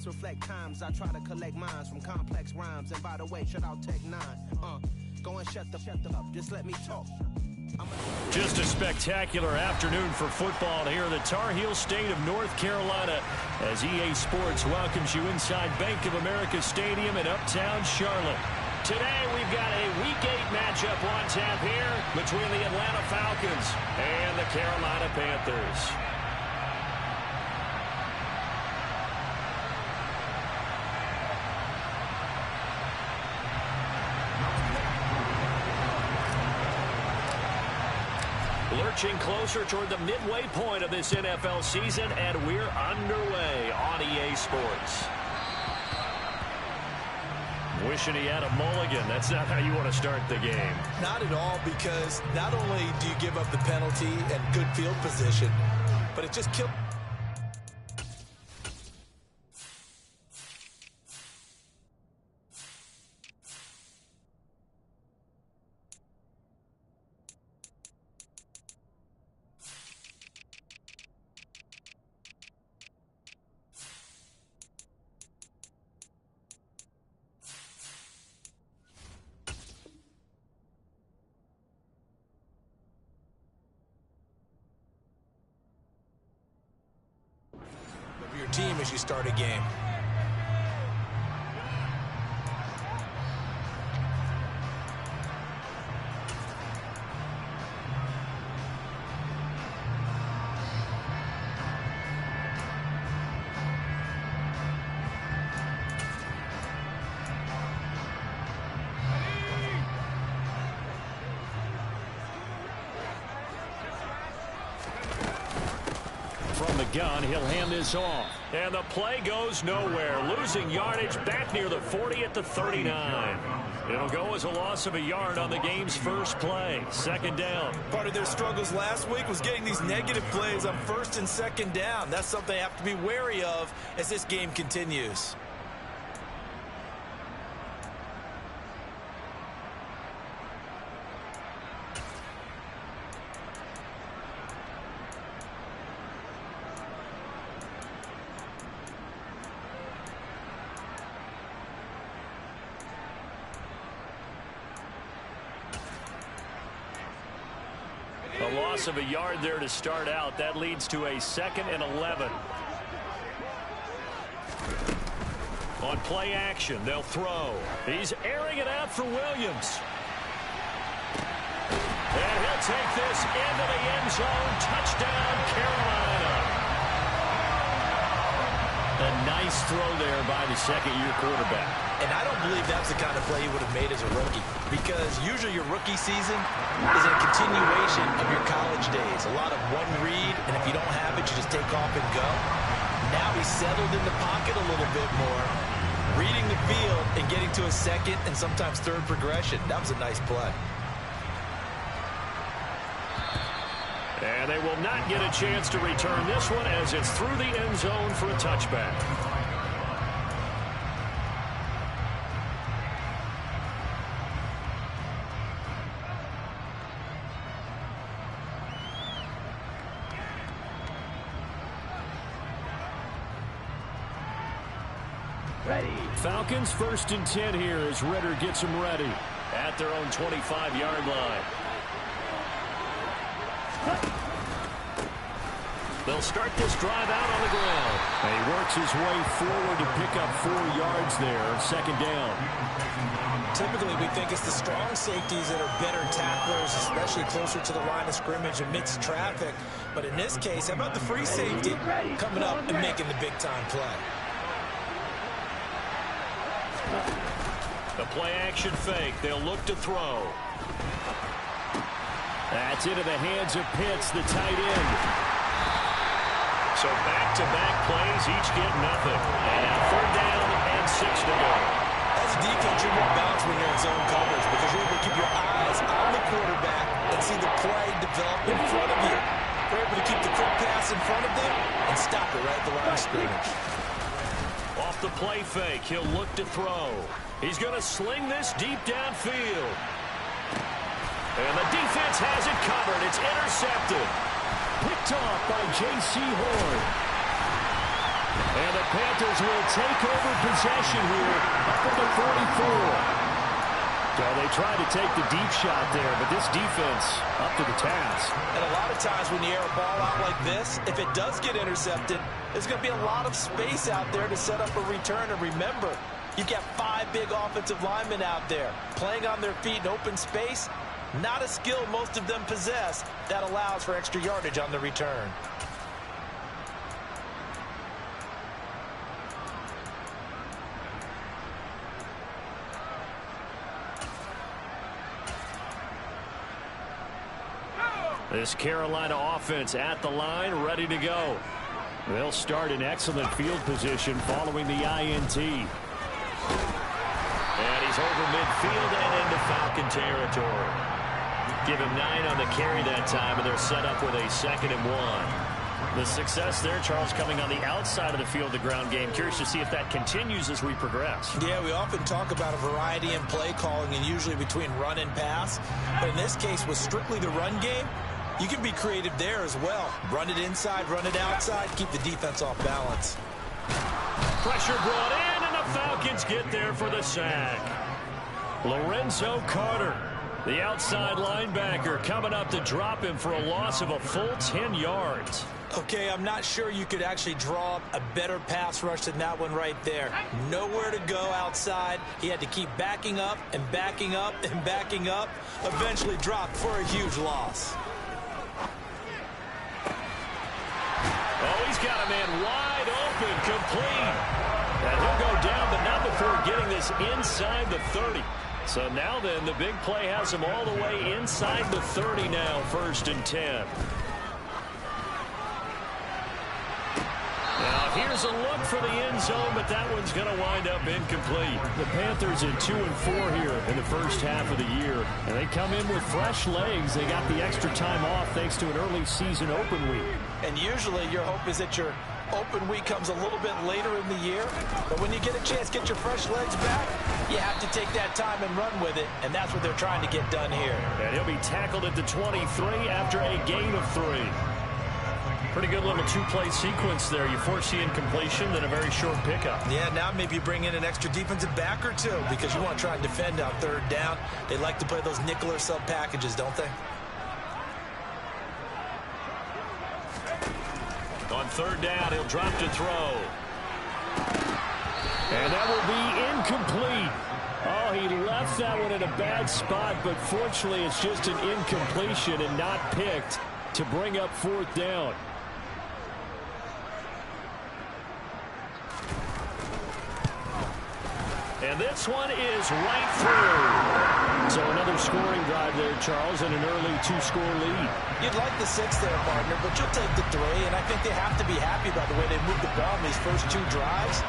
Past reflect times, I try to collect minds from complex rhymes. And by the way, shout out Tech 9. Go and shut the up, just let me talk. Just a spectacular afternoon for football here in the Tar Heel state of North Carolina as EA Sports welcomes you inside Bank of America Stadium in uptown Charlotte. Today we've got a Week 8 matchup on tap here between the Atlanta Falcons and the Carolina Panthers. Lurching closer toward the midway point of this NFL season, and we're underway on EA Sports. Wishing he had a mulligan. That's not how you want to start the game. Not at all, because not only do you give up the penalty and good field position, but it just killed. Your team as you start a game. From the gun, he'll hand this off. And the play goes nowhere. Losing yardage back near the 40 at the 39. It'll go as a loss of a yard on the game's first play. Second down. Part of their struggles last week was getting these negative plays on first and second down. That's something they have to be wary of as this game continues. A loss of a yard there to start out. That leads to a 2nd and 11. On play action, they'll throw. He's airing it out for Williams. And he'll take this into the end zone. Touchdown, Carolina. A nice throw there by the second-year quarterback. And I don't believe that's the kind of play he would have made as a rookie, because usually your rookie season is a continuation of your college days. A lot of one read, and if you don't have it, you just take off and go. Now he's settled in the pocket a little bit more, reading the field and getting to a second and sometimes third progression. That was a nice play. And they will not get a chance to return this one as it's through the end zone for a touchback. Ready. Falcons 1st and 10 here as Ritter gets them ready at their own 25-yard line. They'll start this drive out on the ground. And he works his way forward to pick up 4 yards there, second down. Typically, we think it's the strong safeties that are better tacklers, especially closer to the line of scrimmage amidst traffic. But in this case, how about the free safety coming up and making the big-time play? The play-action fake. They'll look to throw. That's into the hands of Pitts, the tight end. So back-to-back plays, each get nothing. And 3rd down and 6 to go. As a defense, you're more balanced when you're in zone coverage because you're able to keep your eyes on the quarterback and see the play develop in front of you. You're able to keep the quick pass in front of them and stop it right at the line of scrimmage. Off the play fake, he'll look to throw. He's going to sling this deep downfield. And the defense has it covered. It's intercepted. Picked off by J.C. Horn. And the Panthers will take over possession here up at the 44. So they tried to take the deep shot there, but this defense up to the task. And a lot of times when you air a ball out like this, if it does get intercepted, there's going to be a lot of space out there to set up a return. And remember, you've got 5 big offensive linemen out there playing on their feet in open space. Not a skill most of them possess that allows for extra yardage on the return. This Carolina offense at the line, ready to go. They'll start in excellent field position following the INT. And he's over midfield and into Falcon territory. Give him 9 on the carry that time, and they're set up with a 2nd and 1. The success there, Charles, coming on the outside of the field, the ground game. Curious to see if that continues as we progress. Yeah, we often talk about a variety in play calling and usually between run and pass. But in this case, with strictly the run game, you can be creative there as well. Run it inside, run it outside, keep the defense off balance. Pressure brought in, and the Falcons get there for the sack. Lorenzo Carter, the outside linebacker, coming up to drop him for a loss of a full 10 yards. Okay, I'm not sure you could actually draw up a better pass rush than that one right there. Nowhere to go outside. He had to keep backing up and backing up and backing up. Eventually dropped for a huge loss. Oh, he's got a man wide open, complete. And he'll go down, but not before getting this inside the 30. So now then, the big play has him all the way inside the 30 now, 1st and 10. Now, here's a look for the end zone, but that one's going to wind up incomplete. The Panthers at 2-4 here in the first half of the year. And they come in with fresh legs. They got the extra time off thanks to an early season open week. And usually your hope is that your open week comes a little bit later in the year. But when you get a chance to get your fresh legs back, you have to take that time and run with it. And that's what they're trying to get done here. And he'll be tackled at the 23 after a gain of 3. Pretty good little 2-play sequence there. You force the incompletion, then a very short pickup. Yeah, now maybe you bring in an extra defensive back or 2 because you want to try and defend on 3rd down. They like to play those nickel or sub packages, don't they? On 3rd down, he'll drop to throw. And that will be incomplete. Oh, he left that one in a bad spot, but fortunately it's just an incompletion and not picked to bring up 4th down. And this one is right through. So another scoring drive there, Charles, and an early 2-score lead. You'd like the 6 there, partner, but you'll take the 3, and I think they have to be happy about the way they moved the ball in these first 2 drives.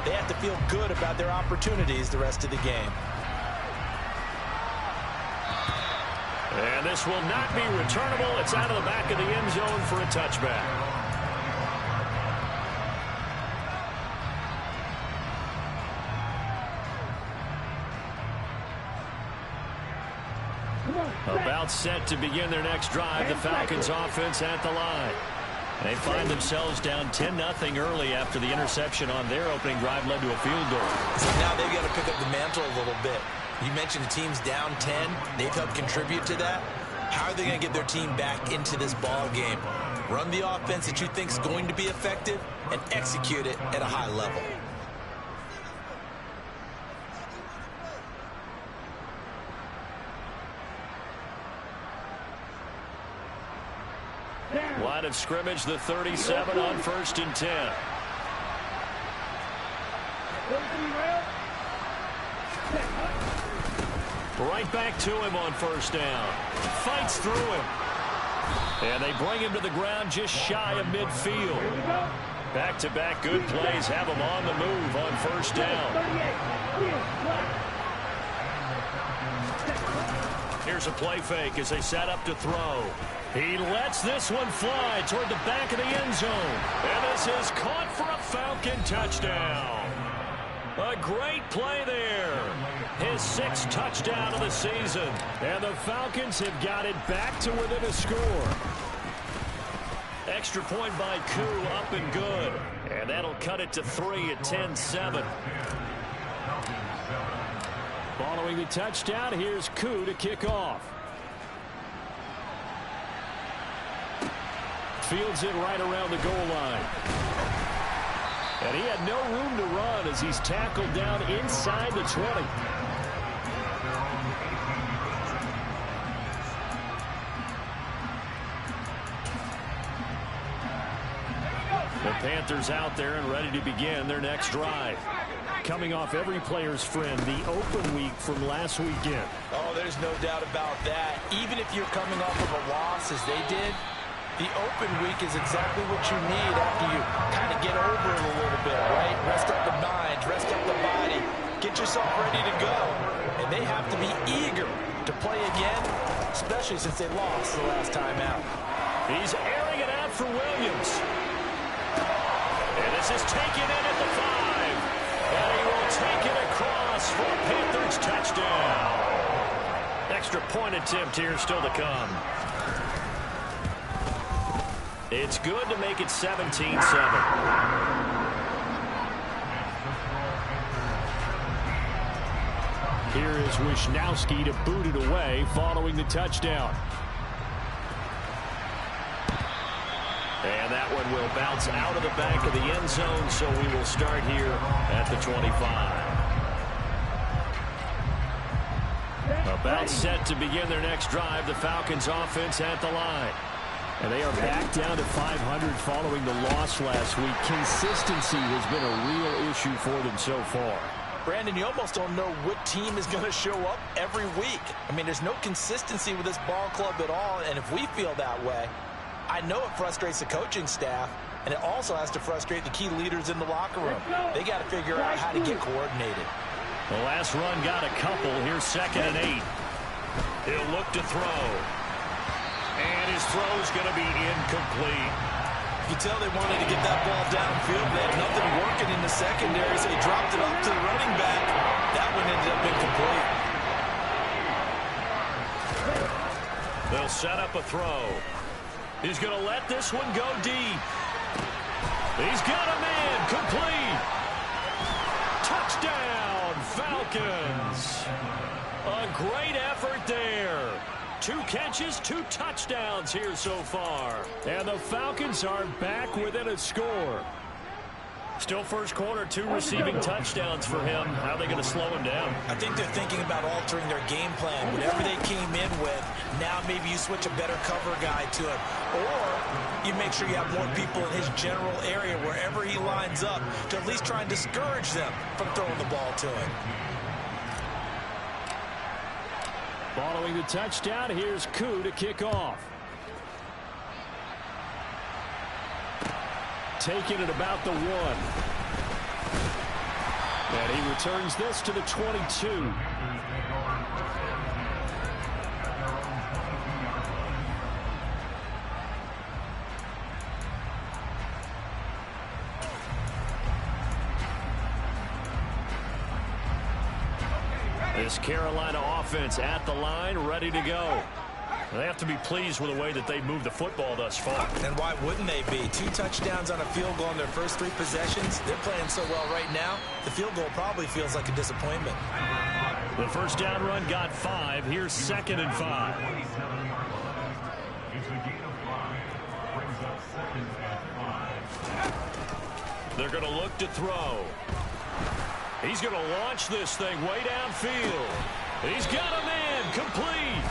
They have to feel good about their opportunities the rest of the game. And this will not be returnable. It's out of the back of the end zone for a touchback. About set to begin their next drive, the Falcons offense at the line. They find themselves down 10-0 early after the interception on their opening drive led to a field goal. So now they've got to pick up the mantle a little bit. You mentioned the team's down 10. They've helped contribute to that. How are they going to get their team back into this ball game? Run the offense that you think is going to be effective and execute it at a high level. Line of scrimmage, the 37 on 1st and 10. Right back to him on 1st down. Fights through him. And they bring him to the ground just shy of midfield. Back-to-back good plays have him on the move on 1st down. Here's a play fake as they set up to throw. He lets this one fly toward the back of the end zone. And this is caught for a Falcon touchdown. A great play there. His 6th touchdown of the season. And the Falcons have got it back to within a score. Extra point by Koo, up and good. And that'll cut it to 3 at 10-7. Following the touchdown, here's Koo to kick off. Fields it right around the goal line. And he had no room to run as he's tackled down inside the 20. The Panthers out there and ready to begin their next drive. Coming off every player's friend, the open week from last weekend. Oh, there's no doubt about that. Even if you're coming off of a loss as they did, the open week is exactly what you need after you kind of get over it a little bit, right? Rest up the mind, rest up the body, get yourself ready to go. And they have to be eager to play again, especially since they lost the last time out. He's airing it out for Williams. And this is taken in at the 5. And he will take it across for a Panthers touchdown. Extra point attempt here still to come. It's good to make it 17-7. Here is Wisnowski to boot it away following the touchdown. And that one will bounce out of the back of the end zone, so we will start here at the 25. About set to begin their next drive, the Falcons offense at the line. And they are back down to 500 following the loss last week. Consistency has been a real issue for them so far. Brandon, you almost don't know what team is going to show up every week. I mean, there's no consistency with this ball club at all, and if we feel that way, I know it frustrates the coaching staff, and it also has to frustrate the key leaders in the locker room. They got to figure out how to get coordinated. The last run got a couple. Here's 2nd and 8. He'll look to throw. And his throw's going to be incomplete. You tell they wanted to get that ball downfield. They had nothing working in the secondary, so he dropped it up to the running back. That one ended up incomplete. They'll set up a throw. He's going to let this one go deep. He's got a man. Complete. Touchdown, Falcons. A great effort there. 2 catches, 2 touchdowns here so far. And the Falcons are back within a score. Still first quarter, 2 receiving touchdowns for him. How are they going to slow him down? I think they're thinking about altering their game plan. Whatever they came in with, now maybe you switch a better cover guy to it. Or you make sure you have more people in his general area wherever he lines up to at least try and discourage them from throwing the ball to him. Following the touchdown, here's Koo to kick off. Taking it about the 1. And he returns this to the 22. This Carolina offense at the line, ready to go. They have to be pleased with the way that they moved the football thus far. And why wouldn't they be? 2 touchdowns on a field goal in their first 3 possessions. They're playing so well right now, the field goal probably feels like a disappointment. The first down run got 5. Here's 2nd and 5. They're going to look to throw. He's going to launch this thing way downfield. He's got a man. Complete.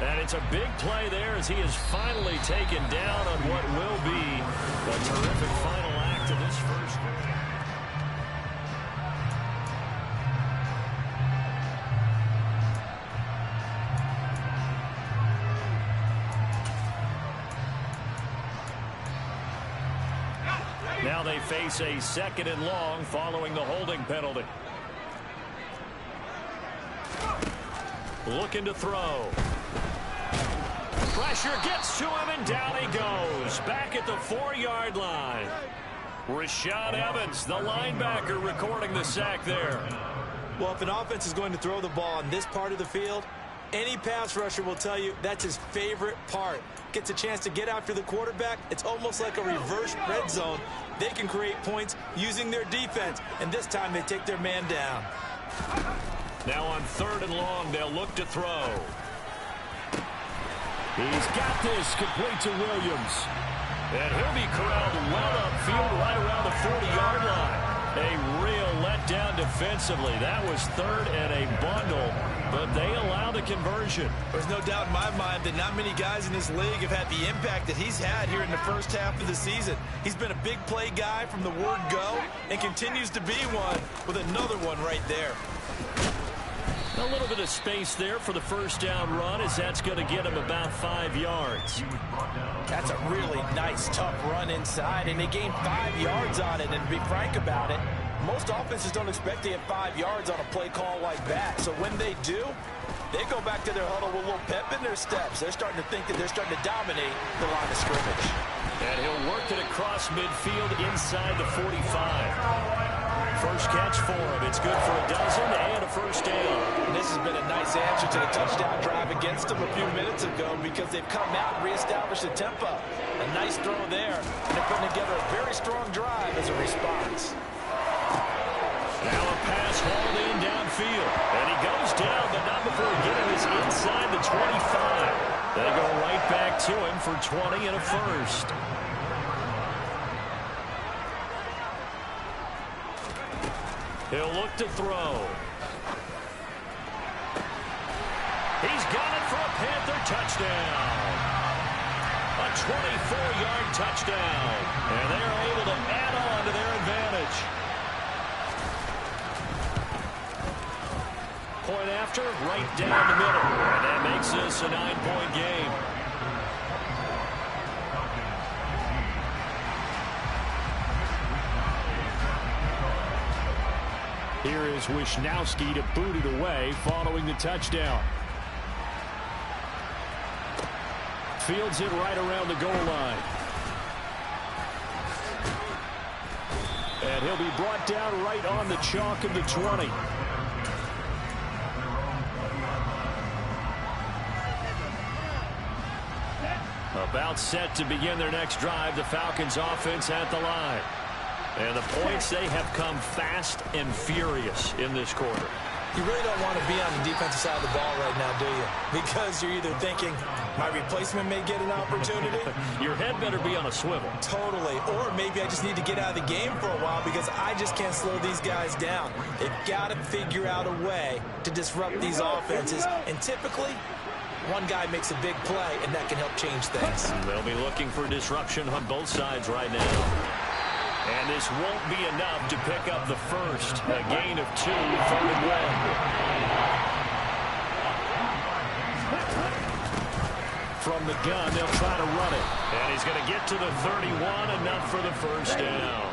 And it's a big play there as he is finally taken down on what will be a terrific final act of this first quarter. Now they face a 2nd and long following the holding penalty. Looking to throw. Pressure gets to him, and down he goes. Back at the 4-yard line. Rashad Evans, the linebacker, recording the sack there. Well, if an offense is going to throw the ball on this part of the field, Any pass rusher will tell you that's his favorite part. Gets a chance to get after the quarterback. It's almost like a reverse red zone. They can create points using their defense, and this time they take their man down. Now on 3rd and long, they'll look to throw. He's got this, complete to Williams. And he'll be corralled well upfield right around the 40-yard line. A real letdown defensively. That was 3rd and a bundle, but they allow the conversion. There's no doubt in my mind that not many guys in this league have had the impact that he's had here in the first half of the season. He's been a big play guy from the word go and continues to be one with another one right there. A little bit of space there for the first down run, as that's going to get him about 5 yards. That's a really nice, tough run inside, and they gained 5 yards on it. And to be frank about it, most offenses don't expect to get 5 yards on a play call like that. So when they do, they go back to their huddle with a little pep in their steps. They're starting to think that they're starting to dominate the line of scrimmage. And he'll work it across midfield inside the 45. First catch for him. It's good for a dozen and a first down. And this has been a nice answer to the touchdown drive against them a few minutes ago because they've come out and reestablished the tempo. A nice throw there. And they're putting together a very strong drive as a response. Now a pass hauled in downfield. And he goes down, but not before getting this inside the 25. They go right back to him for 20 and a first. He'll look to throw. He's got it for a Panther touchdown. A 24-yard touchdown. And they're able to add on to their advantage. Point after, right down the middle. And that makes this a 9-point game. Here is Wisnowski to boot it away following the touchdown. Fields it right around the goal line. And he'll be brought down right on the chalk of the 20. About set to begin their next drive, the Falcons offense at the line. And the points, they have come fast and furious in this quarter. You really don't want to be on the defensive side of the ball right now, do you? Because you're either thinking, my replacement may get an opportunity. Your head better be on a swivel. Totally. Or maybe I just need to get out of the game for a while because I just can't slow these guys down. They've got to figure out a way to disrupt these offenses. And typically, one guy makes a big play, and that can help change things. They'll be looking for disruption on both sides right now. And this won't be enough to pick up the first. A gain of 2, 3rd and 1. From the gun, they'll try to run it. And he's going to get to the 31, enough for the first down.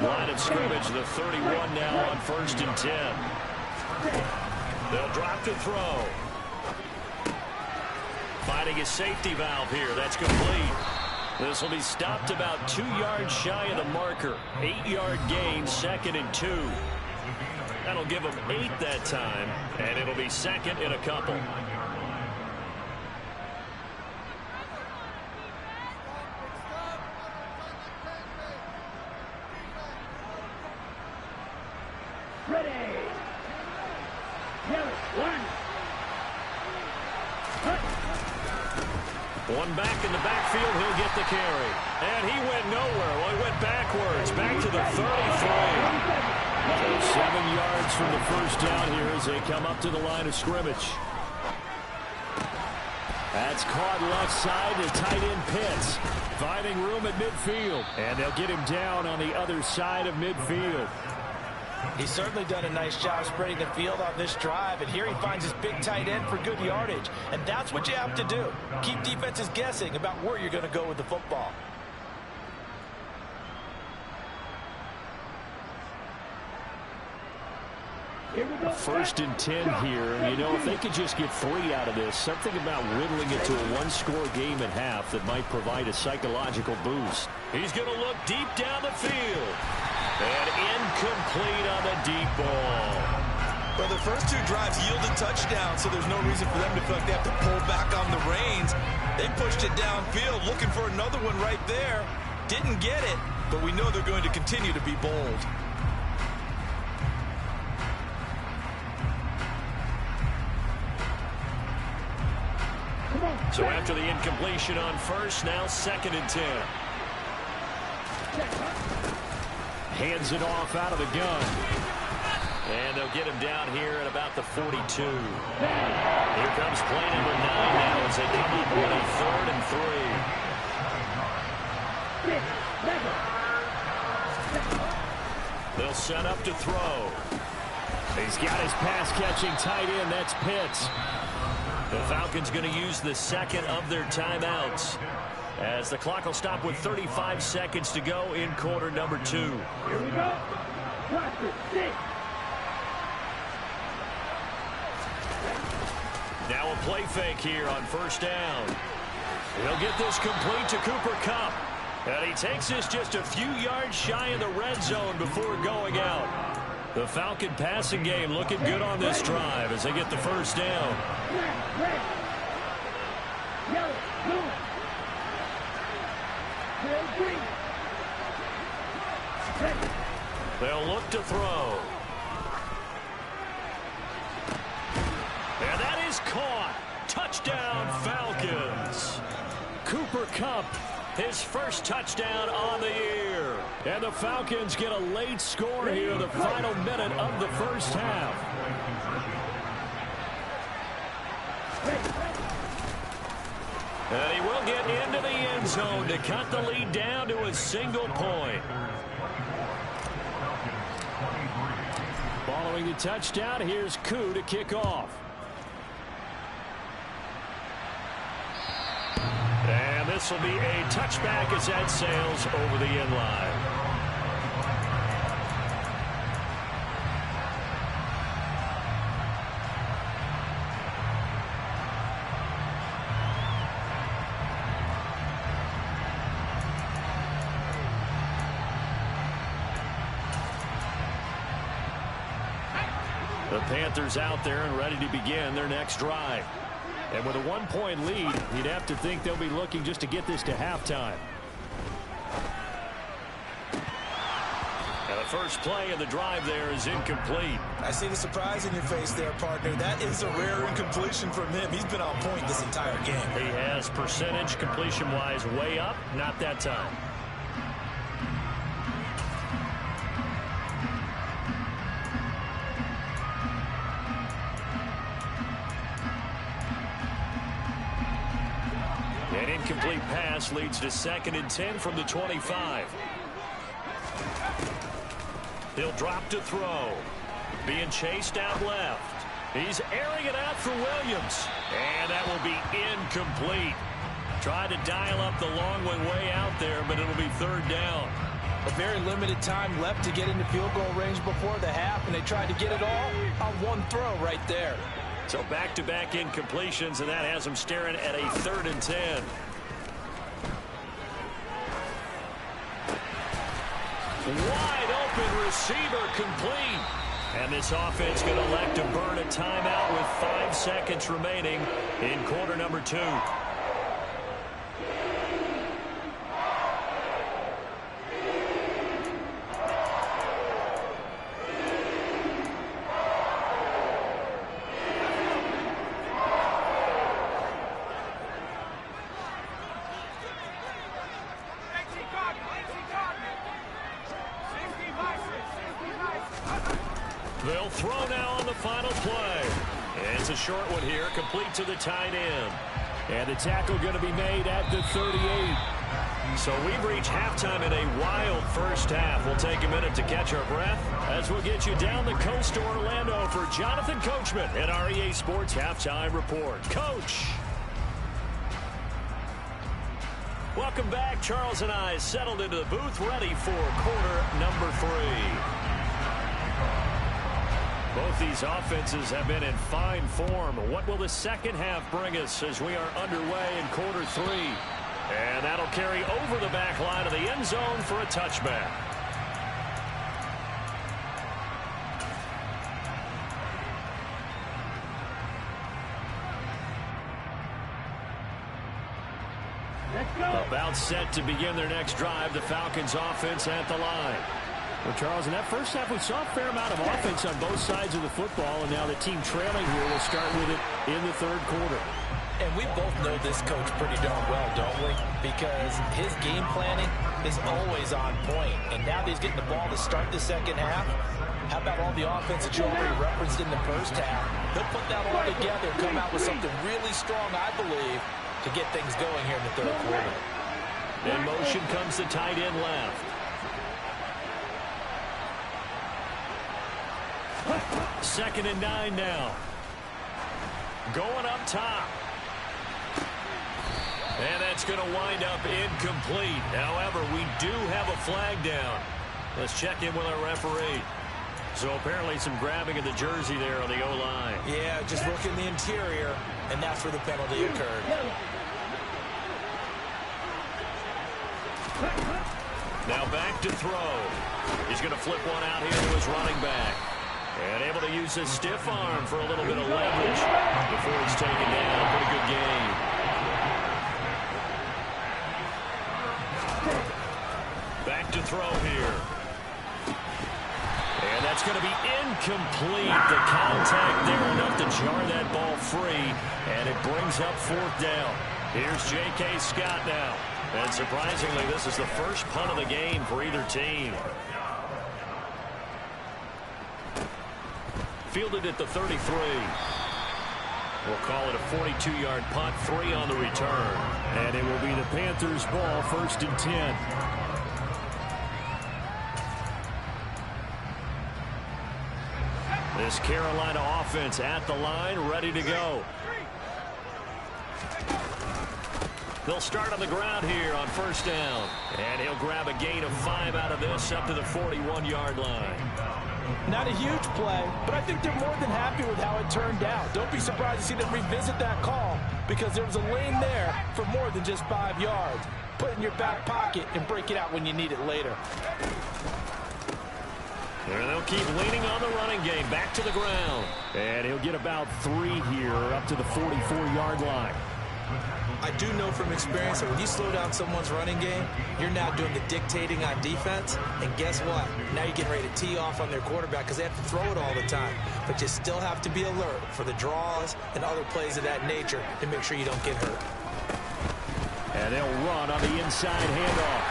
Line of scrimmage, the 31 now on 1st and 10. They'll drop to throw. Finding a safety valve here. That's complete. This will be stopped about 2 yards shy of the marker. 8-yard gain, 2nd and 2. That'll give them 8 that time, and it'll be 2nd and a couple. Ready. One back in the backfield, he'll get the carry. And he went nowhere. Well, he went backwards, back to the 33. So 7 yards from the first down here as they come up to the line of scrimmage. That's caught left side to tight end Pitts. Finding room at midfield. And they'll get him down on the other side of midfield. He's certainly done a nice job spreading the field on this drive, and here he finds his big tight end for good yardage. And that's what you have to do. Keep defenses guessing about where you're going to go with the football. First and 10 here. And, you know, if they could just get 3 out of this, something about whittling it to a one-score game at half that might provide a psychological boost. He's going to look deep down the field. And incomplete on the deep ball. Well, the first two drives yielded touchdowns, so there's no reason for them to feel like they have to pull back on the reins. They pushed it downfield, looking for another one right there. Didn't get it, but we know they're going to continue to be bold. So after the incompletion on first, now 2nd and 10. Hands it off out of the gun. And they'll get him down here at about the 42. Here comes play number 9 now as they come up with a 3rd and 3. They'll set up to throw. He's got his pass-catching tight end. That's Pitts. The Falcons going to use the 2nd of their timeouts as the clock will stop with 35 seconds to go in quarter number 2. Here we go. Now a play fake here on 1st down. He'll get this complete to Cooper Kupp. And he takes this just a few yards shy of the red zone before going out. The Falcon passing game looking good on this drive as they get the 1st down. They'll look to throw. And that is caught. Touchdown, Falcons. Cooper Kupp, his first touchdown on the year. And the Falcons get a late score here in the final minute of the 1st half. And he will get into the end zone to cut the lead down to a single point. Following the touchdown, here's Koo to kick off. And this will be a touchback as that sails over the end line. The Panthers out there and ready to begin their next drive. And with a 1-point lead, you'd have to think they'll be looking just to get this to halftime. And the first play of the drive there is incomplete. I see the surprise in your face there, partner. That is a rare incompletion from him. He's been on point this entire game. He has percentage completion-wise way up, not that time. An incomplete pass leads to 2nd and 10 from the 25. He'll drop to throw. Being chased out left. He's airing it out for Williams. And that will be incomplete. Tried to dial up the long one way out there, but it'll be 3rd down. A very limited time left to get into field goal range before the half, and they tried to get it all on one throw right there. So back-to-back incompletions, and that has them staring at a 3rd and 10. Wide open receiver complete. And this offense going to elect to burn a timeout with 5 seconds remaining in quarter number 2. They'll throw now on the final play. And it's a short one here, complete to the tight end. And the tackle going to be made at the 38. So we've reached halftime in a wild first half. We'll take a minute to catch our breath as we'll get you down the coast to Orlando for Jonathan Coachman at our EA Sports Halftime Report. Coach. Welcome back. Charles and I settled into the booth ready for quarter number 3. Both these offenses have been in fine form. What will the second half bring us as we are underway in quarter 3? And that'll carry over the back line of the end zone for a touchback. About set to begin their next drive, the Falcons offense at the line. Well, Charles, in that first half, we saw a fair amount of offense on both sides of the football, and now the team trailing here will start with it in the third quarter. And we both know this coach pretty darn well, don't we? Because his game planning is always on point. And now that he's getting the ball to start the second half, how about all the offense that you already referenced in the first half? He'll put that all together and come out with something really strong, I believe, to get things going here in the third quarter. In motion comes the tight end left. Second and 9 now. Going up top. And that's going to wind up incomplete. However, we do have a flag down. Let's check in with our referee. So apparently some grabbing of the jersey there on the O-line. Yeah, just working the interior, and that's where the penalty occurred. Now back to throw. He's going to flip one out here to his running back. And able to use his stiff arm for a little bit of leverage before he's taken down. Pretty good game. Back to throw here. And that's going to be incomplete. The contact there enough to jar that ball free. And it brings up fourth down. Here's J.K. Scott now. And surprisingly, this is the first punt of the game for either team. Fielded at the 33. We'll call it a 42-yard punt, 3 on the return. And it will be the Panthers' ball, 1st and 10. This Carolina offense at the line, ready to go. They'll start on the ground here on 1st down. And he'll grab a gain of 5 out of this up to the 41-yard line. Not a huge play, but I think they're more than happy with how it turned out. Don't be surprised to see them revisit that call because there was a lane there for more than just 5 yards. Put it in your back pocket and break it out when you need it later. And they'll keep leaning on the running game. Back to the ground. And he'll get about 3 here up to the 44-yard line. I do know from experience that when you slow down someone's running game, you're now doing the dictating on defense. And guess what? Now you're getting ready to tee off on their quarterback because they have to throw it all the time. But you still have to be alert for the draws and other plays of that nature to make sure you don't get hurt. And they'll run on the inside handoff.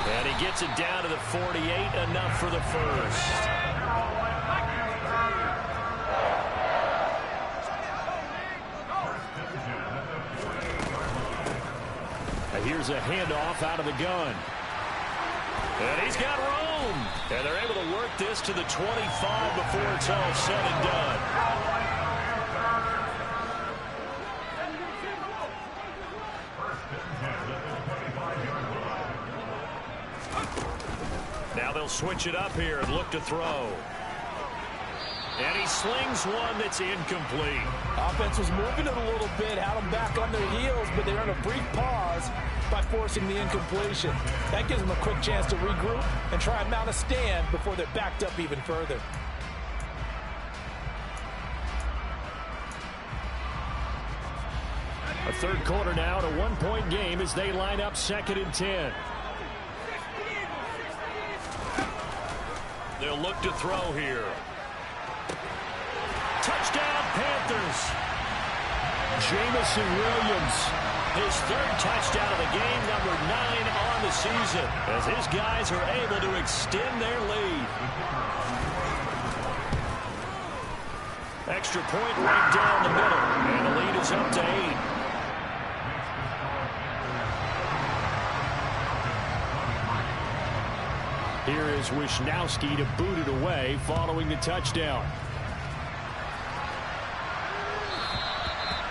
And he gets it down to the 48, enough for the first. Here's a handoff out of the gun. And he's got room. And they're able to work this to the 25 before it's all said and done. Now they'll switch it up here and look to throw. And he slings one that's incomplete. Offense was moving it a little bit, had them back on their heels, but they earned a brief pause by forcing the incompletion. That gives them a quick chance to regroup and try and mount a stand before they're backed up even further. A third quarter now, and a one-point game as they line up 2nd and 10. They'll look to throw here. Touchdown, Panthers. Jamison Williams, his 3rd touchdown of the game, number 9 on the season, as his guys are able to extend their lead. Extra point right down the middle, and the lead is up to 8. Here is Wisnowski to boot it away following the touchdown.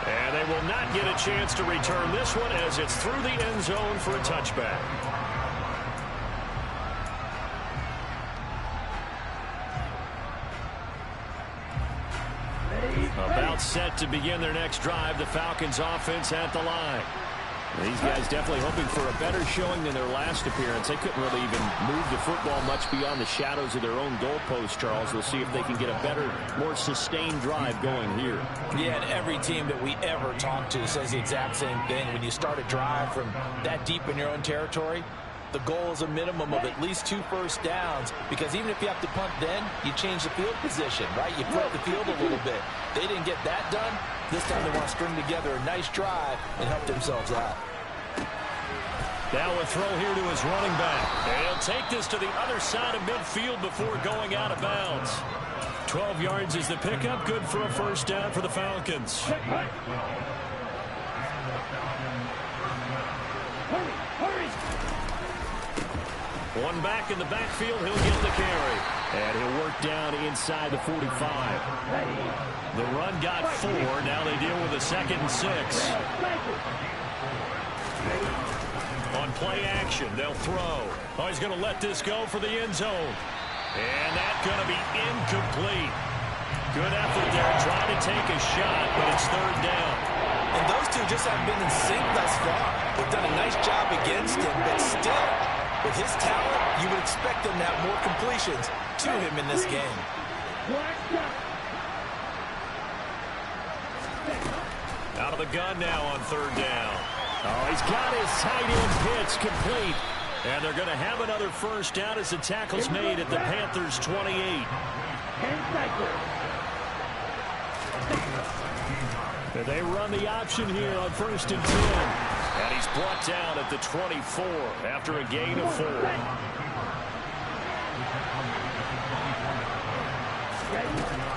And they will not get a chance to return this one as it's through the end zone for a touchback. About set to begin their next drive, the Falcons offense at the line. These guys definitely hoping for a better showing than their last appearance. They couldn't really even move the football much beyond the shadows of their own goalpost, Charles. We'll see if they can get a better, more sustained drive going here. Yeah, and every team that we ever talk to says the exact same thing. When you start a drive from that deep in your own territory, the goal is a minimum of at least 2 first downs, because even if you have to punt then, you change the field position, right? You flip the field a little bit. They didn't get that done. This time they want to string together a nice drive and help themselves out. Now a throw here to his running back. And he'll take this to the other side of midfield before going out of bounds. 12 yards is the pickup. Good for a first down for the Falcons. One back in the backfield. He'll get the carry. And he'll work down inside the 45. The run got 4. Now they deal with a 2nd and 6. On play action, they'll throw. Oh, he's going to let this go for the end zone. And that's going to be incomplete. Good effort there trying to take a shot, but it's 3rd down. And those two just haven't been in sync thus far. They've done a nice job against him, but still, with his talent, you would expect them to have more completions to him in this game. Out of the gun now on 3rd down. Oh, he's got his tight end pitch complete. And they're going to have another first down as the tackle's made at the Panthers' 28. And they run the option here on 1st and 10. And he's brought down at the 24 after a gain of 4.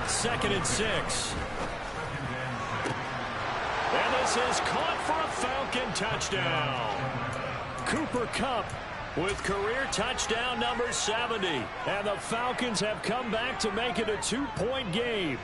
2nd and 6. And this is caught for a Falcon touchdown. Cooper Kupp with career touchdown number 70. And the Falcons have come back to make it a 2-point game.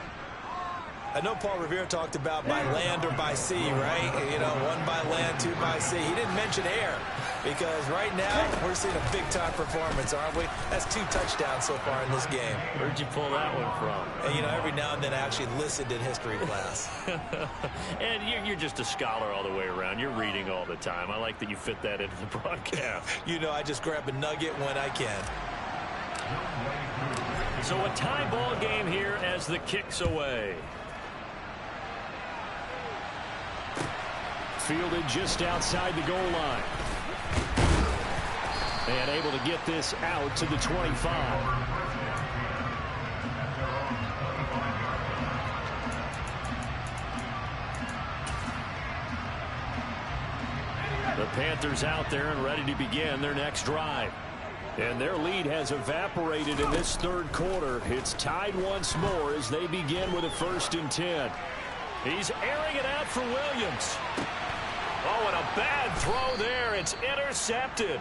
I know Paul Revere talked about by land or by sea, right? You know, 1 by land, 2 by sea. He didn't mention air, because right now we're seeing a big-time performance, aren't we? That's 2 touchdowns so far in this game. Where'd you pull that one from? And, you know, every now and then I actually listened in history class. And you're just a scholar all the way around. You're reading all the time. I like that you fit that into the broadcast. You know, I just grab a nugget when I can. So a tie ball game here as the kick's away. Fielded just outside the goal line. And able to get this out to the 25. The Panthers out there and ready to begin their next drive. And their lead has evaporated in this 3rd quarter. It's tied once more as they begin with a 1st and 10. He's airing it out for Williams. Oh, and a bad throw there. It's intercepted.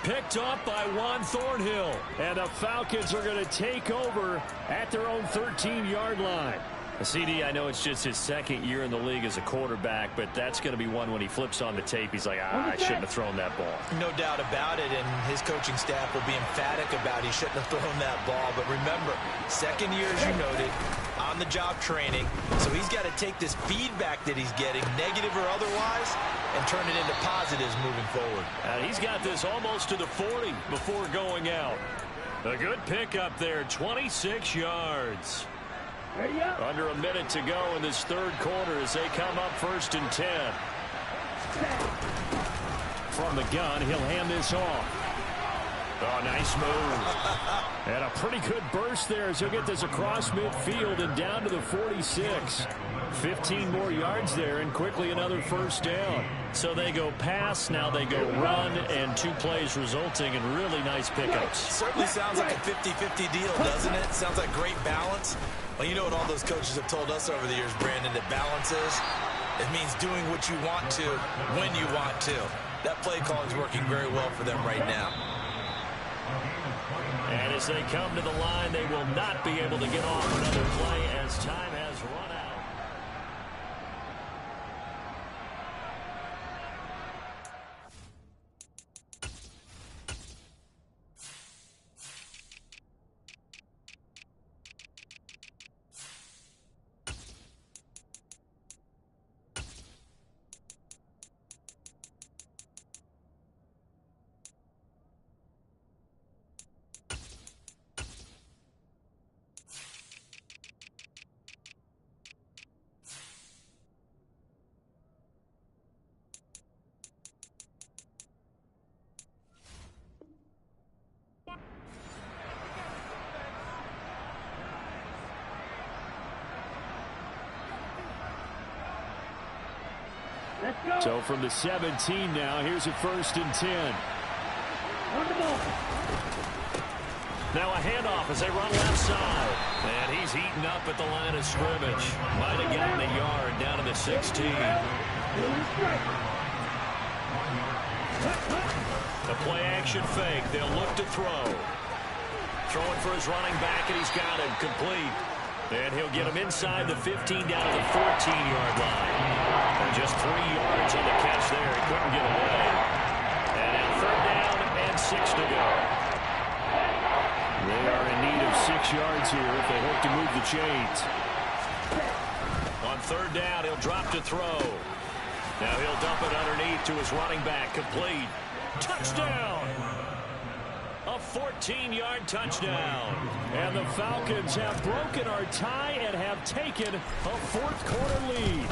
Picked off by Juan Thornhill. And the Falcons are going to take over at their own 13-yard line. CD, I know it's just his 2nd year in the league as a quarterback, but that's going to be one when he flips on the tape. He's like, I shouldn't have thrown that ball. No doubt about it, and his coaching staff will be emphatic about he shouldn't have thrown that ball. But remember, 2nd year, as you noted, on-the-job training. So he's got to take this feedback that he's getting, negative or otherwise, and turn it into positives moving forward. He's got this almost to the 40 before going out. A good pickup there, 26 yards. Under a minute to go in this 3rd quarter as they come up 1st and 10. From the gun, he'll hand this off. Oh, nice move. And a pretty good burst there as he'll get this across midfield and down to the 46. 15 more yards there and quickly another first down. So they go pass, now they go run, and 2 plays resulting in really nice pickups. Certainly sounds like a 50-50 deal, doesn't it? Sounds like great balance. Well, you know what all those coaches have told us over the years, Brandon, that balance is? It means doing what you want to when you want to. That play call is working very well for them right now. And as they come to the line, they will not be able to get off another play as time has run out. So from the 17 now, here's a 1st and 10. Now a handoff as they run left side. And he's eaten up at the line of scrimmage. Might have gotten a yard down to the 16. The play action fake. They'll look to throw. Throwing for his running back, and he's got him complete. And he'll get him inside the 15 down to the 14-yard line. And just 3 yards on the catch there. He couldn't get away. And now 3rd down and 6 to go. They are in need of 6 yards here if they hope to move the chains. On 3rd down, he'll drop to throw. Now he'll dump it underneath to his running back. Complete. Touchdown! A 14-yard touchdown. And the Falcons have broken our tie and have taken a 4th quarter lead.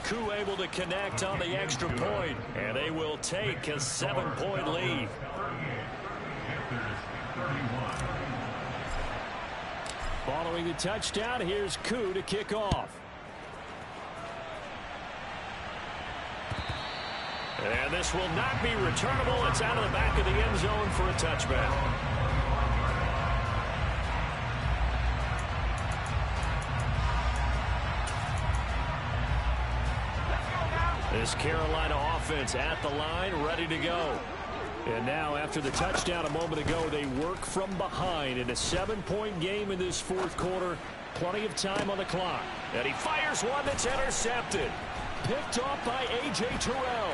Koo able to connect on the extra point, and they will take a 7-point lead. Following the touchdown, here's Koo to kick off. And this will not be returnable. It's out of the back of the end zone for a touchback. This Carolina offense at the line, ready to go. And now, after the touchdown a moment ago, they work from behind in a 7-point game in this 4th quarter. Plenty of time on the clock. And he fires one that's intercepted. Picked off by A.J. Terrell.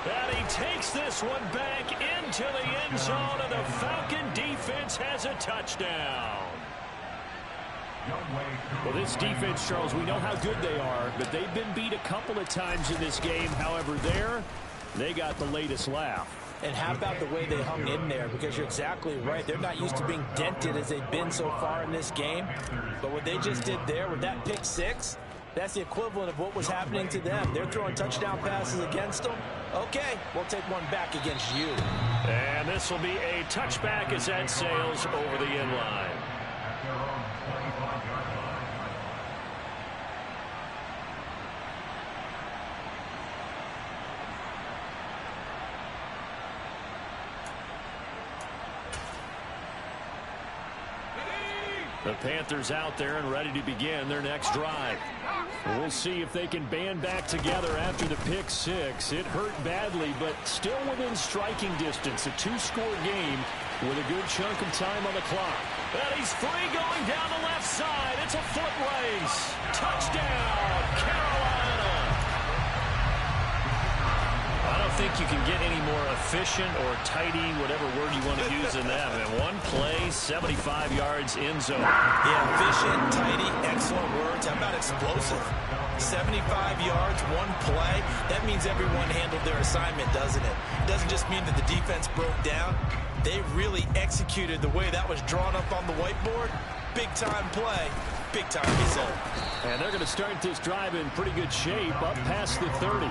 And he takes this one back into the end zone, and the Falcon defense has a touchdown. Well, this defense, Charles, we know how good they are, but they've been beat a couple of times in this game. However, they got the latest laugh. And how about the way they hung in there? Because you're exactly right. They're not used to being dented as they've been so far in this game. But what they just did there with that pick 6, that's the equivalent of what was happening to them. They're throwing touchdown passes against them. Okay, we'll take one back against you. And this will be a touchback as that sails over the end line. The Panthers out there and ready to begin their next drive. We'll see if they can band back together after the pick 6. It hurt badly, but still within striking distance. A 2-score game with a good chunk of time on the clock. And he's free going down the left side. It's a foot race. Touchdown, Carolina. I don't think you can get any more efficient or tidy, whatever word you want to use in that. And one play, 75 yards in zone. Yeah, efficient, tidy, excellent words. How about explosive? 75 yards, one play. That means everyone handled their assignment, doesn't it? It doesn't just mean that the defense broke down. They really executed the way that was drawn up on the whiteboard. Big-time play, big-time result. And they're going to start this drive in pretty good shape, up past the 30.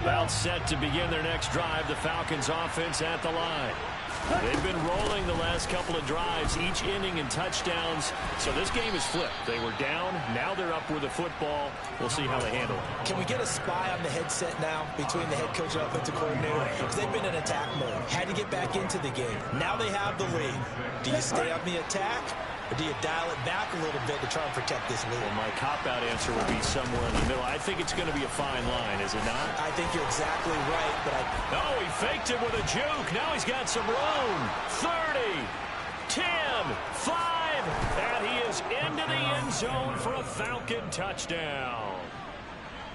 About set to begin their next drive, the Falcons offense at the line. They've been rolling the last couple of drives, each inning in touchdowns. So this game is flipped. They were down, now they're up with the football. We'll see how they handle it. Can we get a spy on the headset now between the head coach and offensive coordinator? Because they've been in attack mode. Had to get back into the game. Now they have the lead. Do you stay on the attack? Or do you dial it back a little bit to try and protect this lead? Well, my cop-out answer would be somewhere in the middle. I think it's going to be a fine line, is it not? I think you're exactly right, but Oh, he faked it with a juke. Now he's got some room. 30, 10, 5, and he is into the end zone for a Falcon touchdown.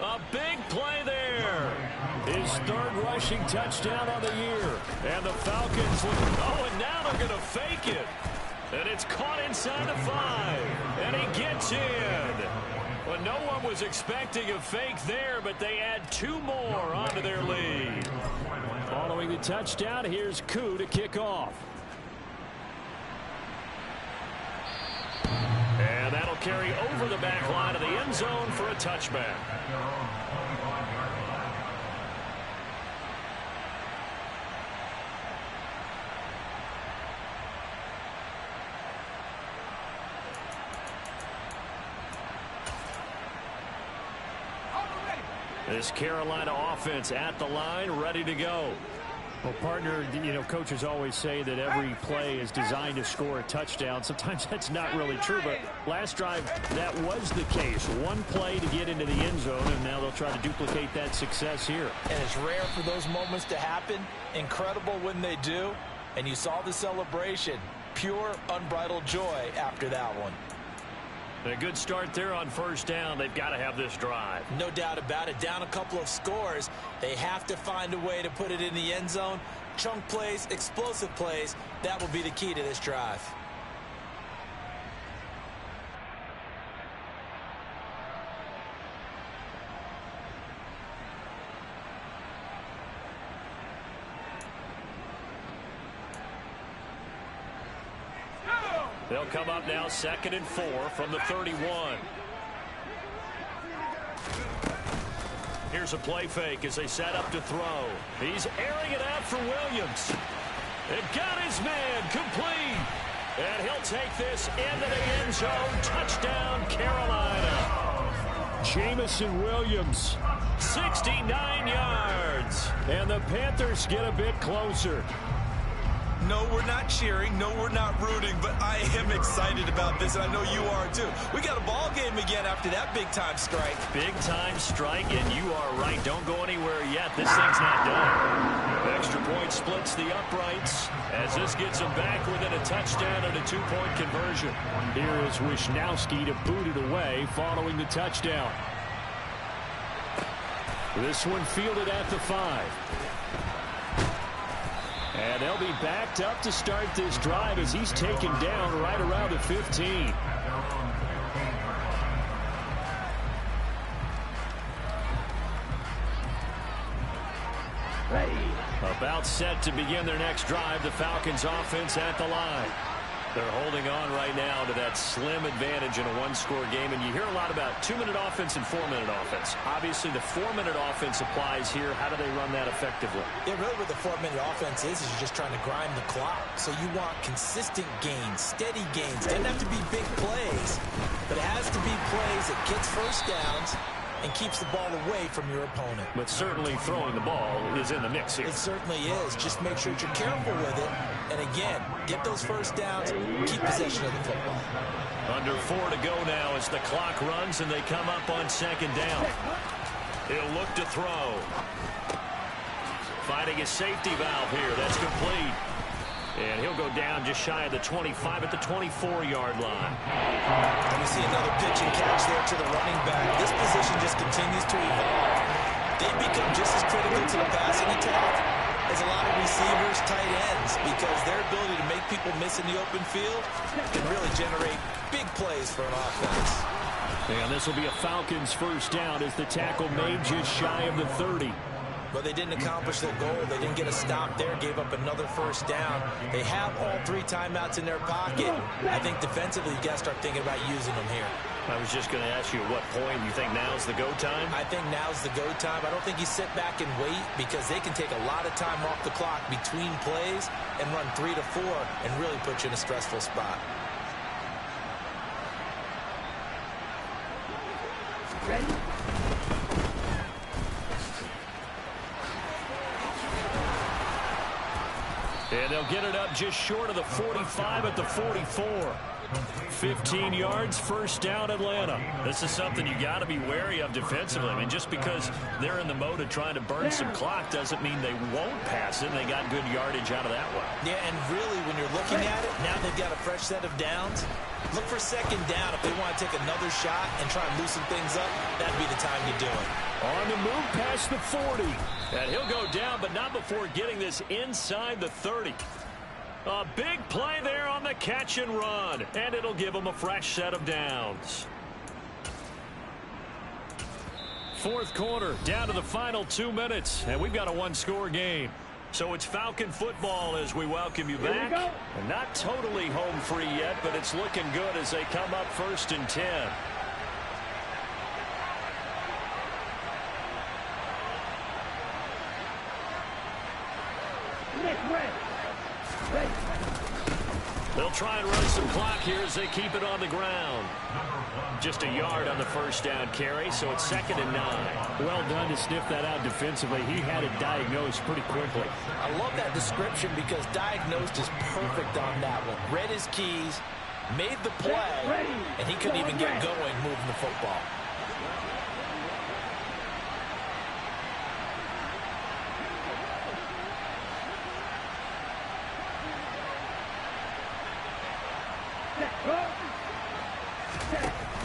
A big play there. His 3rd rushing touchdown on the year. And the Falcons, and now they're going to fake it. And it's caught inside the 5. And he gets in. Well, no one was expecting a fake there, but they add 2 more onto their lead. Following the touchdown, here's Koo to kick off. carry over the back line of the end zone for a touchback. This Carolina offense at the line, ready to go. Well, partner, you know, coaches always say that every play is designed to score a touchdown. Sometimes that's not really true, but last drive, that was the case. One play to get into the end zone, and now they'll try to duplicate that success here. And it's rare for those moments to happen. Incredible when they do. And you saw the celebration. Pure, unbridled joy after that one. A good start there on first down. They've got to have this drive. No doubt about it. Down a couple of scores. They have to find a way to put it in the end zone. Chunk plays, explosive plays. That will be the key to this drive. They'll come up now 2nd and 4 from the 31. Here's a play fake as they set up to throw. He's airing it out for Williams. They've got his man complete. And he'll take this into the end zone. Touchdown, Carolina. Jamison Williams. 69 yards. And the Panthers get a bit closer. No, we're not cheering. No, we're not rooting. But I am excited about this, and I know you are too. We got a ball game again after that big-time strike. Big-time strike, and you are right. Don't go anywhere yet. This thing's not done. Extra point splits the uprights as this gets them back within a touchdown and a 2-point conversion. Here is Wisnowski to boot it away following the touchdown. This one fielded at the 5. And they'll be backed up to start this drive as he's taken down right around the 15. About set to begin their next drive, the Falcons offense at the line. They're holding on right now to that slim advantage in a one-score game, and you hear a lot about 2-minute offense and 4-minute offense. Obviously, the 4-minute offense applies here. How do they run that effectively? Yeah, really what the 4-minute offense is you're just trying to grind the clock. So you want consistent gains, steady gains. Doesn't have to be big plays, but it has to be plays that gets first downs and keeps the ball away from your opponent. But certainly throwing the ball is in the mix here. It certainly is. Just make sure that you're careful with it. And again, get those first downs, keep possession of the football. Under 4 to go now as the clock runs and they come up on 2nd down. He'll look to throw. Finding his safety valve here. That's complete. And he'll go down just shy of the 25 at the 24-yard line. And we see another pitch and catch there to the running back. This position just continues to evolve. They become just as critical to the passing attack as a lot of receivers, tight ends, because their ability to make people miss in the open field can really generate big plays for an offense. And this will be a Falcons first down as the tackle made just shy of the 30. But they didn't accomplish their goal. They didn't get a stop there, gave up another first down. They have all 3 timeouts in their pocket. I think defensively, you got to start thinking about using them here. I was just going to ask you at what point you think now's the go time? I think now's the go time. I don't think you sit back and wait because they can take a lot of time off the clock between plays and run 3 to 4 and really put you in a stressful spot. Ready? And they'll get it up just short of the 45 at the 44. 15 yards, first down, Atlanta. This is something you got to be wary of defensively. I mean, just because they're in the mode of trying to burn some clock doesn't mean they won't pass it, and they got good yardage out of that one. Yeah, and really, when you're looking at it, now they've got a fresh set of downs. Look for 2nd down. If they want to take another shot and try and loosen things up, that'd be the time to do it. On the move past the 40. And he'll go down, but not before getting this inside the 30. A big play there on the catch and run, and it'll give them a fresh set of downs. 4th quarter, down to the final 2 minutes, and we've got a one-score game. So it's Falcon football as we welcome you back. And not totally home free yet, but it's looking good as they come up 1st and 10. They'll try and run some clock here as they keep it on the ground. Just a yard on the first down carry, so it's 2nd and 9. Well done to sniff that out defensively. He had it diagnosed pretty quickly. I love that description because diagnosed is perfect on that one. Read his keys, made the play, and he couldn't even get going moving the football.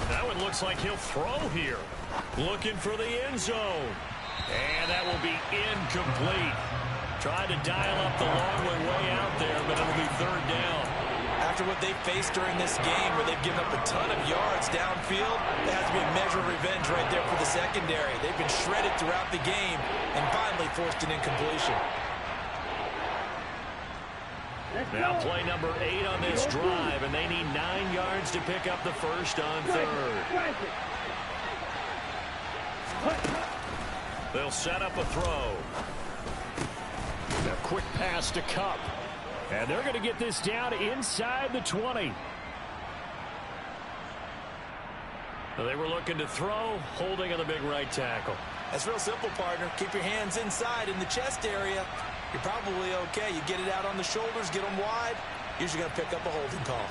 That one looks like he'll throw here. Looking for the end zone. And that will be incomplete. Trying to dial up the long one way out there, but it'll be 3rd down. After what they've faced during this game where they've given up a ton of yards downfield, there has to be a measure of revenge right there for the secondary. They've been shredded throughout the game and finally forced an incompletion. Now play number 8 on this drive, and they need 9 yards to pick up the first on 3rd. They'll set up a throw. A quick pass to Cup. And they're going to get this down inside the 20. They were looking to throw, holding on the big right tackle. That's real simple, partner. Keep your hands inside in the chest area. You're probably okay. You get it out on the shoulders, get them wide. Usually going to pick up a holding call.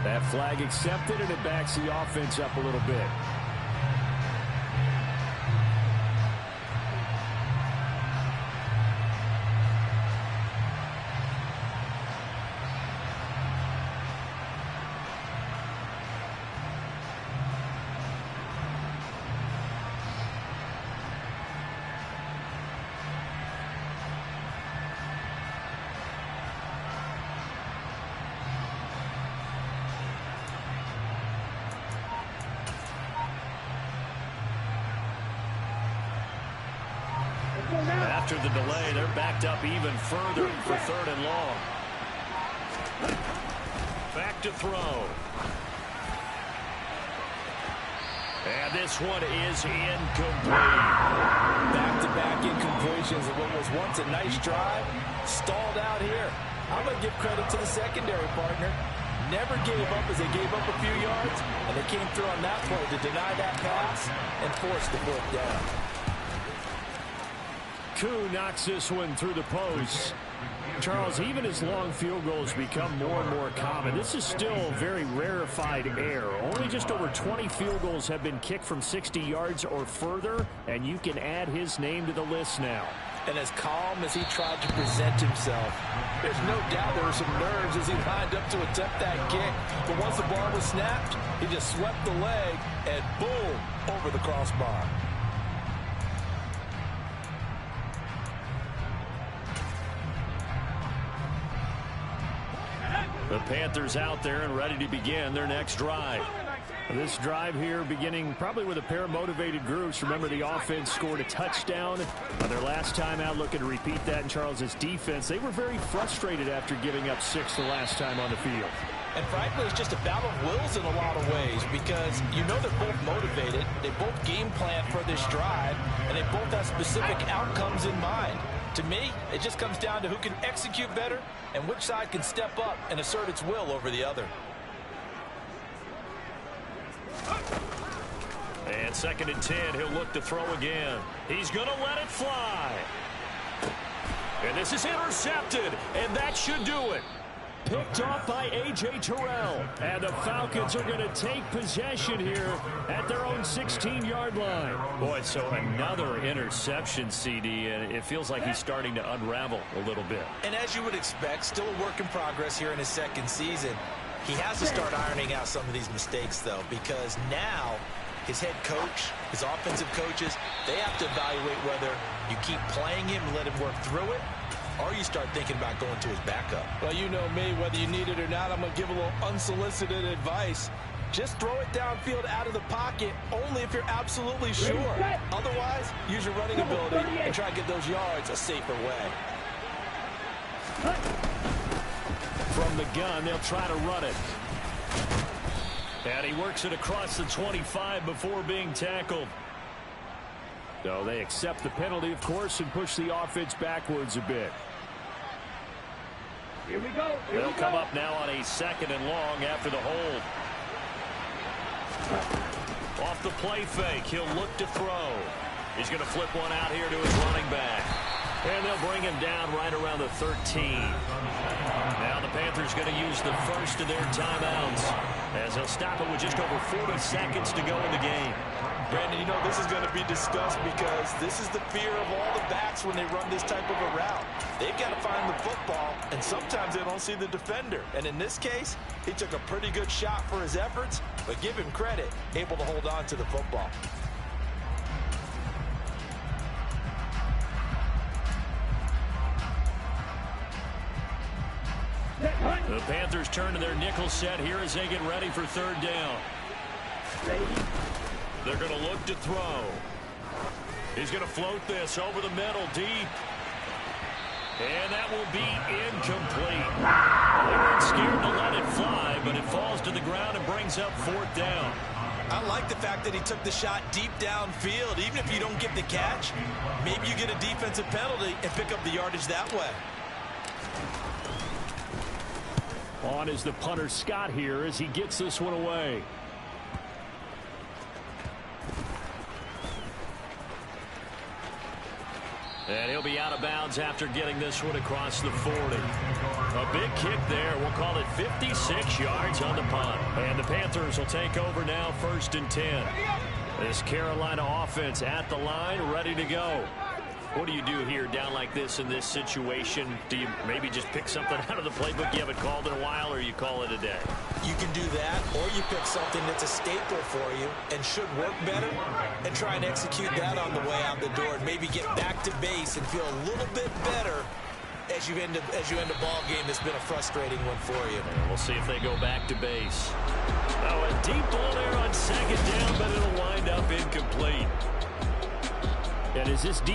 That flag accepted, and it backs the offense up a little bit. After the delay, they're backed up even further for 3rd and long. Back to throw. And this one is incomplete. Back-to-back incompletions of what was once a nice drive. Stalled out here. I'm going to give credit to the secondary, partner. Never gave up as they gave up a few yards, and they came through on that play to deny that pass and force the 4th down. Koo knocks this one through the post. Charles, even as long field goals become more and more common, this is still very rarefied air. Only just over 20 field goals have been kicked from 60 yards or further, and you can add his name to the list now. And as calm as he tried to present himself, there's no doubt there were some nerves as he lined up to attempt that kick. But once the ball was snapped, he just swept the leg and boom, over the crossbar. The Panthers out there and ready to begin their next drive. This drive here beginning probably with a pair of motivated groups. Remember, the offense scored a touchdown on their last time out, looking to repeat that in Charles's defense. They were very frustrated after giving up 6 the last time on the field. And frankly, it's just a battle of wills in a lot of ways because you know they're both motivated. They both game plan for this drive, and they both have specific outcomes in mind. To me, it just comes down to who can execute better and which side can step up and assert its will over the other. And 2nd and 10, he'll look to throw again. He's going to let it fly. And this is intercepted, and that should do it. Picked off by A.J. Terrell. And the Falcons are going to take possession here at their own 16-yard line. Boy, so another interception, CD, and it feels like he's starting to unravel a little bit. And as you would expect, still a work in progress here in his second season. He has to start ironing out some of these mistakes, though, because now his head coach, his offensive coaches, they have to evaluate whether you keep playing him and let him work through it, or you start thinking about going to his backup. Well, you know me, whether you need it or not, I'm going to give a little unsolicited advice. Just throw it downfield out of the pocket only if you're absolutely sure. Otherwise, use your running ability and try to get those yards a safer way. From the gun, they'll try to run it. And he works it across the 25 before being tackled. So they accept the penalty, of course, and push the offense backwards a bit. Here we go. They'll come up now on a 2nd and long after the hold. Off the play fake, he'll look to throw. He's going to flip one out here to his running back. And they'll bring him down right around the 13. Now the Panthers going to use the first of their timeouts, as they'll stop it with just over 40 seconds to go in the game. Brandon, you know this is going to be discussed because this is the fear of all the backs when they run this type of a route. They've got to find the football, and sometimes they don't see the defender. And in this case, he took a pretty good shot for his efforts, but give him credit, able to hold on to the football. The Panthers turn to their nickel set here as they get ready for 3rd down. They're going to look to throw. He's going to float this over the middle deep. And that will be incomplete. They weren't scared to let it fly, but it falls to the ground and brings up 4th down. I like the fact that he took the shot deep downfield. Even if you don't get the catch, maybe you get a defensive penalty and pick up the yardage that way. On is the punter Scott here as he gets this one away. And he'll be out of bounds after getting this one across the 40. A big kick there. We'll call it 56 yards on the punt. And the Panthers will take over now, 1st and 10. This Carolina offense at the line, ready to go. What do you do here down like this in this situation? Do you maybe just pick something out of the playbook you haven't called in a while, or you call it a day? You can do that, or you pick something that's a staple for you and should work better and try and execute that on the way out the door and maybe get back to base and feel a little bit better as you end a ball game that's been a frustrating one for you. And we'll see if they go back to base. Oh, a deep ball there on 2nd down, but it'll wind up incomplete. And is this